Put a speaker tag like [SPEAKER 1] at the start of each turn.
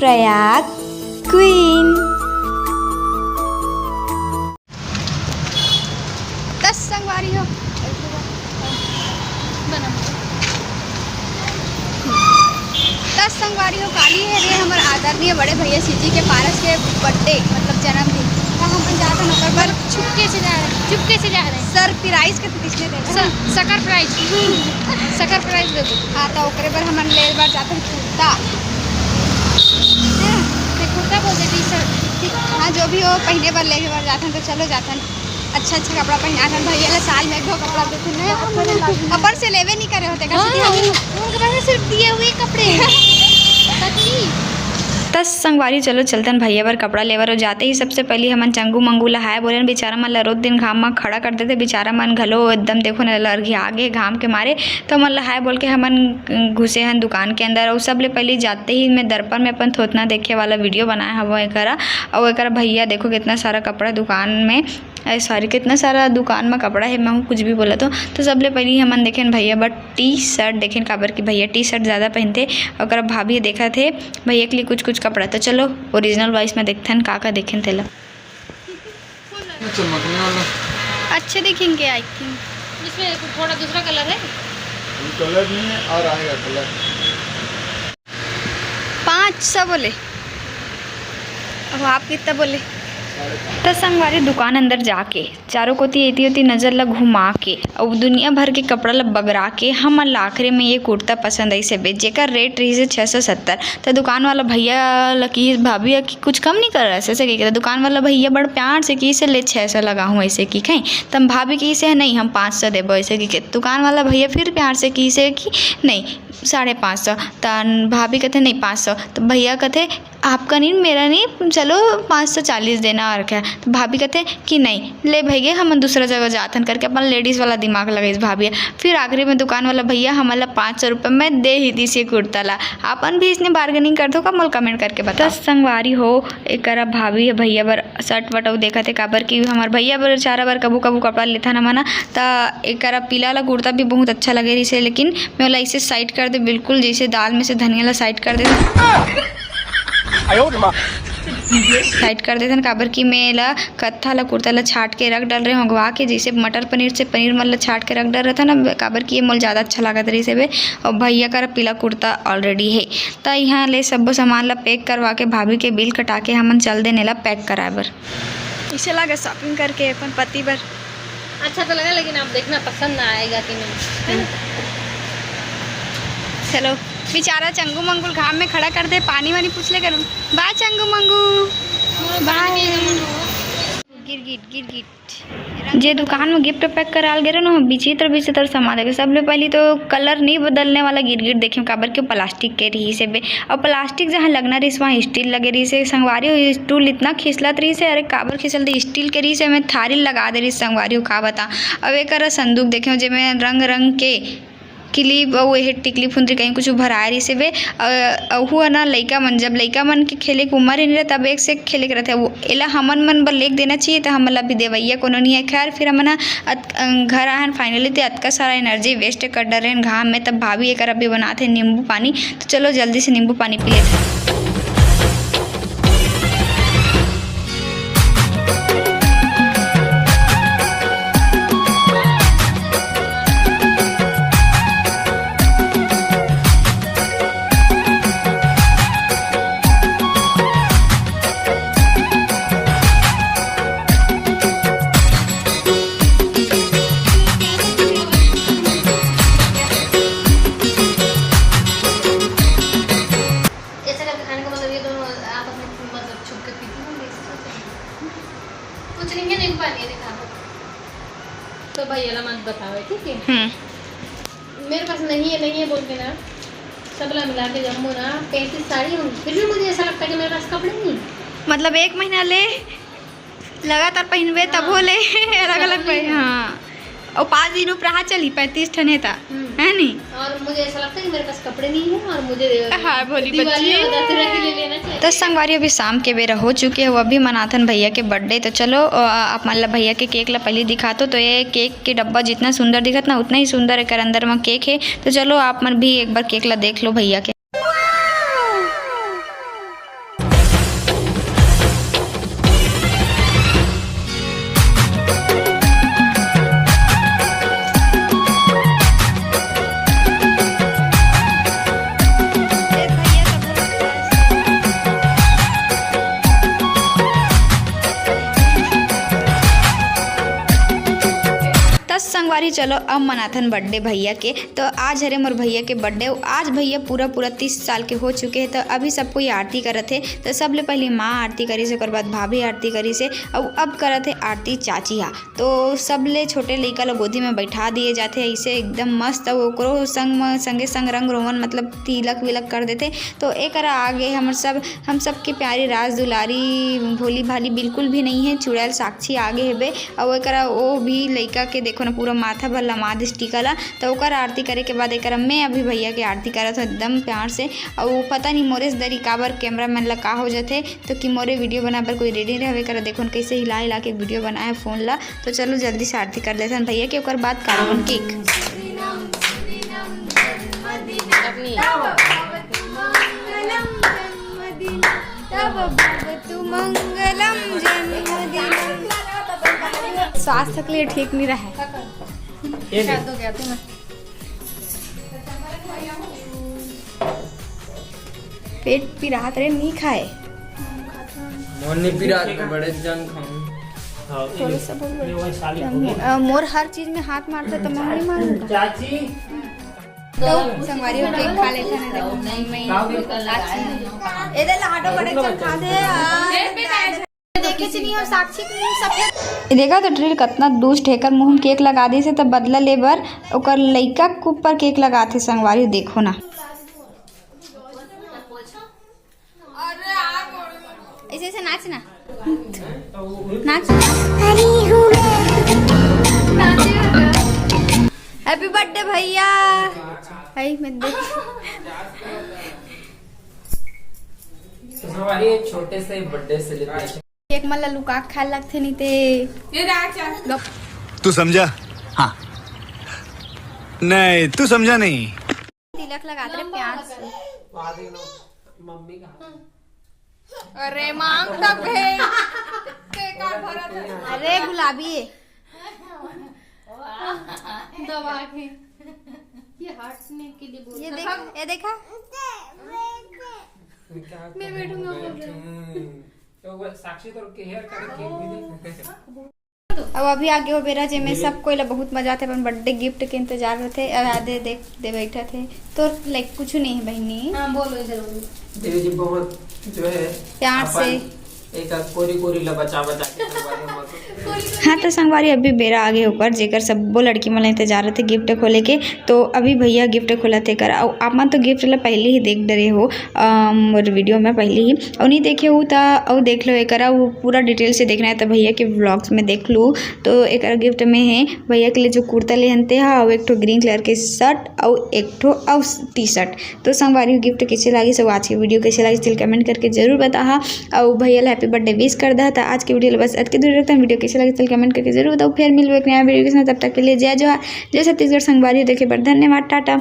[SPEAKER 1] Prayag queen.
[SPEAKER 2] 10 संगवारी हो 10 संगवारी हो काली है रे हमारे आदरणीय बड़े भैया सीजी के पारस के बर्थडे मतलब जन्मदिन हम जाते नौकर पर
[SPEAKER 3] चुपके से जा रहे हैं
[SPEAKER 2] सर प्राइज के किसने दे
[SPEAKER 3] सकर प्राइज दे दो।
[SPEAKER 2] हाँ तो ओकरे पर हम ले बार जाते हैं कुर्ता
[SPEAKER 3] कुर्ता बोल देती सर।
[SPEAKER 2] हाँ जो भी हो पहले बार लेके बार जाते हैं तो चलो जाते हैं अच्छा कपड़ा पहना था भैया साल में 2 कपड़ा देते हैं अपर से लेवे नहीं करे होते
[SPEAKER 3] उनके पास सिर्फ दिए हुए कपड़े।
[SPEAKER 1] 10 संगवारी चलो चलतन भैया बर कपड़ा लेवर हो जाते ही सबसे पहले हमन चंगू मंगू ला हाय बोले बेचारा मन ला रोज दिन घाम में खड़ा कर देते बेचारा मन घलो एकदम देखो न लरघी आगे घाम के मारे तो मन ला हाय बोल के हमन घुसे हन दुकान के अंदर और सब ले पहले जाते ही मैं दर्पण में अपन थोतना देखे वाला वीडियो बनाया हवा एकरा और एकरा भैया देखो कितना सारा कपड़ा दुकान में सॉरी कितना सारा दुकान में कपड़ा है मैं कुछ भी बोला तो सब ले पहले हमन देखें भैया बट टी शर्ट देखें काबर की भैया टी शर्ट ज़्यादा पहनते और भाभी देखा थे भैया के लिए कुछ कपड़ा तो चलो ओरिजिनल वाइस में देखते हैं का देखें तेला
[SPEAKER 2] अच्छे दिखेंगे आई थिंक
[SPEAKER 3] इसमें थोड़ा दूसरा कलर है
[SPEAKER 4] कलर नहीं है और आएगा कलर
[SPEAKER 2] 500 बोले अब आप कितना बोले।
[SPEAKER 1] तो संगवारी दुकान अंदर जाके चारों कोती एती होती नज़र ला घुमा के और दुनिया भर के कपड़ा ला बगरा के हम आखिरी में ये कुर्ता पसंद आई से बेच जेकर रेट रही से 670 तो दुकान वाला भैया लकी भाभी की कुछ कम नहीं कर रहा ऐसे की कहता दुकान वाला भैया बड़ प्यार से की से ले 600 लगा हूँ ऐसे की कहीं तब भाभी की से नहीं हम 500 देबो ऐसे की कहते दुकान वाला भैया फिर प्यार से की से कि नहीं 550 तो भाभी कहते नहीं 500 तो भैया कहते आपका नहीं मेरा नहीं चलो 540 देना और क्या तो भाभी कहते कि नहीं ले भैया हम दूसरा जगह जातन करके अपन लेडीज़ वाला दिमाग लगाइस भाभी फिर आखिरी में दुकान वाला भैया हमारा 500 रुपये में दे ही दी से कुर्ता ला अपन भी इसने बार्गेनिंग कर दो का मोल कमेंट करके बता। 10 संगवारी हो एक भाभी भैया बर शर्ट वट देखा थे काबर की हमारे भैया बर चारा बार कबू कपड़ा लेता ना मना तो एक पीला वाला कुर्ता भी बहुत अच्छा लगे रही से लेकिन मैं वाला इसे साइड कर दे बिल्कुल जैसे दाल में से धनिया ला साइड कर दे साइड कर देते काबर की मैं ला कत्था ला कुर्ता ला छाट के रख डाल रहे होंगवा के जैसे मटर पनीर से पनीर मल छाट के रख डाल रहा था ना काबर की ये मोल ज़्यादा अच्छा लगा था से और भैया का पीला कुर्ता ऑलरेडी है तो यहाँ ले सब सामान ला पैक करवा के भाभी के बिल कटा के हमन चल देने ला पैक कराए बर
[SPEAKER 2] इसे लगा शॉपिंग करके अपन पति बर
[SPEAKER 3] अच्छा तो लगा लेकिन आप देखना पसंद ना आएगा कि नहीं।
[SPEAKER 2] चलो बेचारा चंगू मंगुल घाम में खड़ा कर दे पानी वानी पूछ ले करूँ बाय चंगू मंगू बाय गिर
[SPEAKER 1] जे दुकान में गिफ्ट पैक कराल गए ना विचित्र सामान देखे सबले पहले तो कलर नहीं बदलने वाला गिर देखे काबर के प्लास्टिक के रही से बे और प्लास्टिक जहाँ लगना रही वहाँ स्टील लगे रही से संगवारी स्टूल इतना खिसलत रही से अरे काबर खिसल रही स्टील के रही से मैं थारी लगा दे रही संगवारी का बता अब एक संदूक देखे जेमें रंग रंग के क्लिप और ये टिकली फुंदरी कहीं कुछ भरा रही से वे अहू ना लइका मन जब लइका मन के खेले के उम्र ही नहीं तब एक से खेले के रहते वो एला हमन मन बर लेक देना चाहिए तो हमला भी देवैया कोनो नहीं है खैर फिर हमन घर आए फाइनली तो अतका सारा एनर्जी वेस्ट कर डर रहे घाम में तब भाभी एक अभी बनाते नींबू पानी तो चलो जल्दी से नींबू पानी पी लेते हैं।
[SPEAKER 3] कुछ नहीं है नहीं पानी दिखा तो भैया मत बताओ ठीक है मेरे पास नहीं है बोल के ना सबला मिला के जम्मू ना 35 साड़ी होंगी फिर भी मुझे ऐसा लगता है कि मेरे पास कपड़े नहीं
[SPEAKER 2] मतलब 1 महीना ले लगातार पहनवे तब हो ले अलग अलग पहन हाँ और 5 दिनों पर रहा चली 35 ठन था है नहीं
[SPEAKER 3] और मुझे ऐसा लगता है कि मेरे पास कपड़े नहीं है और मुझे
[SPEAKER 2] हाँ भोली
[SPEAKER 3] दिवाली और दशहरा के लिए लेना चाहिए।
[SPEAKER 1] तो संगवारी अभी शाम के बेरा हो चुके हैं वो अभी मनाथन भैया के बर्थडे तो चलो आप मान ला भैया के केक ला पहले दिखा तो ये केक के डब्बा जितना सुंदर दिखत ना उतना ही सुंदर एक अंदर में केक है तो चलो आप मन भी एक बार केक ला देख लो भैया के। संगवारी चलो अब मनाथन बर्थडे भैया के। तो आज हरे मोर भैया के बर्थडे। आज भैया पूरा 30 साल के हो चुके हैं। तो अभी सब कोई आरती करत है। तो सबले पहले माँ आरती करी से, ओकर बाद भाभी आरती करी से, और अब करत है आरती चाची हा। तो सबले छोटे लइका ला गोदी में बैठा दिए जाते ऐसे एकदम मस्त, और ओकरो संगे संग रंग रोगन मतलब तिलक विलक कर देते। तो एक आगे हम सब के प्यारी राज दुलारी भोली भाली बिल्कुल भी नहीं है, चुड़ैल साक्षी आगे हेबे। और एकरा वो भी लइका के देखो ना पूरा माथा भर लमा दिस टीका ला। तो ओकर आरती करे के बाद एकरा मैं अभी भैया के आरती करत हूँ एकदम प्यार से। और पता नहीं मोरे दरी काबर कैमरा मैन ला का हो जाते, तो कि मोरे वीडियो बना पर कोई रेडी रहे करा। देखो कैसे हिला हिला के वीडियो बनाए फ़ोन ला। तो चलो जल्दी से आरती कर देते हैं भैया के, ओकर बाद कार्बन केक। स्वास्थ्य के लिए ठीक नहीं रहा। पेट पिरात रे नहीं खाए
[SPEAKER 5] बड़े जन
[SPEAKER 1] थोड़ा सा बोल। मोर हर चीज में हाथ मारता तो मैं नहीं मारूंगा।
[SPEAKER 5] चाची
[SPEAKER 1] तो संगवारी हो केक खा लेते हैं। देखो मैं इधर लाडो बड़े चल खा दे। देखे से नहीं हो साक्षी को सफेद देखा तो ड्रिल कितना दूस ठेकर मुंह में केक लगा दी से, तब बदला लेबर ओकर लइका के ऊपर केक लगाते संगवारी। देखो ना ऐसे ऐसे नाचना नाच। हैप्पी बर्थडे भैया। भाई मैं देख
[SPEAKER 5] हमारी छोटे से बर्थडे सेलिब्रेशन
[SPEAKER 1] केक मला लुका खा लगते नहीं ते।
[SPEAKER 6] तू समझा? हाँ नहीं तू समझा नहीं।
[SPEAKER 1] तिलक लगाते रहे प्यार से।
[SPEAKER 5] मम्मी का
[SPEAKER 2] अरे मांग तक है।
[SPEAKER 1] अरे गुलाबी है।
[SPEAKER 3] दबा के ये हटने के लिए बोल।
[SPEAKER 1] ये देखा
[SPEAKER 3] मैं बैठूंगा बोल रहे।
[SPEAKER 5] तो साक्षी तो के हेयर करे केक भी दे।
[SPEAKER 1] अब अभी आगे हो बेरा जे में सब कोई ला बहुत मजा आते। अपन बर्थडे गिफ्ट के इंतजार रहते। आधे देख दे बैठा थे तो लाइक कुछ नहीं है बहनी।
[SPEAKER 3] हाँ बोलो इधर बोलो।
[SPEAKER 5] देवी जी बहुत जो है
[SPEAKER 1] प्यार से
[SPEAKER 5] एक कोरी ला बचा के संगवारी।
[SPEAKER 1] हाँ तो संगवारी अभी बेरा आगे होकर जेकर सबो लड़की मन इंतजार रहते गिफ्ट खोले के। तो अभी भैया गिफ्ट खोलते कर। और आप मन तो गिफ्ट ला पहले ही देख डरे हो मोर वीडियो में पहले ही, और नहीं देखे हो तो और देख लो। एक वो पूरा डिटेल से देखना है तो भैया के व्लॉग्स में देख लो। तो एक गिफ्ट में है भैया के लिए जो कुर्ता ले हनते है, और एक ठो ग्रीन कलर के शर्ट और एक ठो और टी शर्ट। तो संगवारी गिफ्ट कैसे लगी सब आज की वीडियो कैसे लगी स्टिल कमेंट करके जरूर बता। और भैया हैप्पी बर्थडे विश कर दा था। आज की वीडियो बस आज के दूर रखता हूँ। वीडियो कैसे लगे चल कमेंट करके जरूर बताओ। फिर मिलूँ एक नया वीडियो के साथ। तब तक के लिए जय जोहार, जय छत्तीसगढ़। संगवारी देखे पर धन्यवाद। टाटा।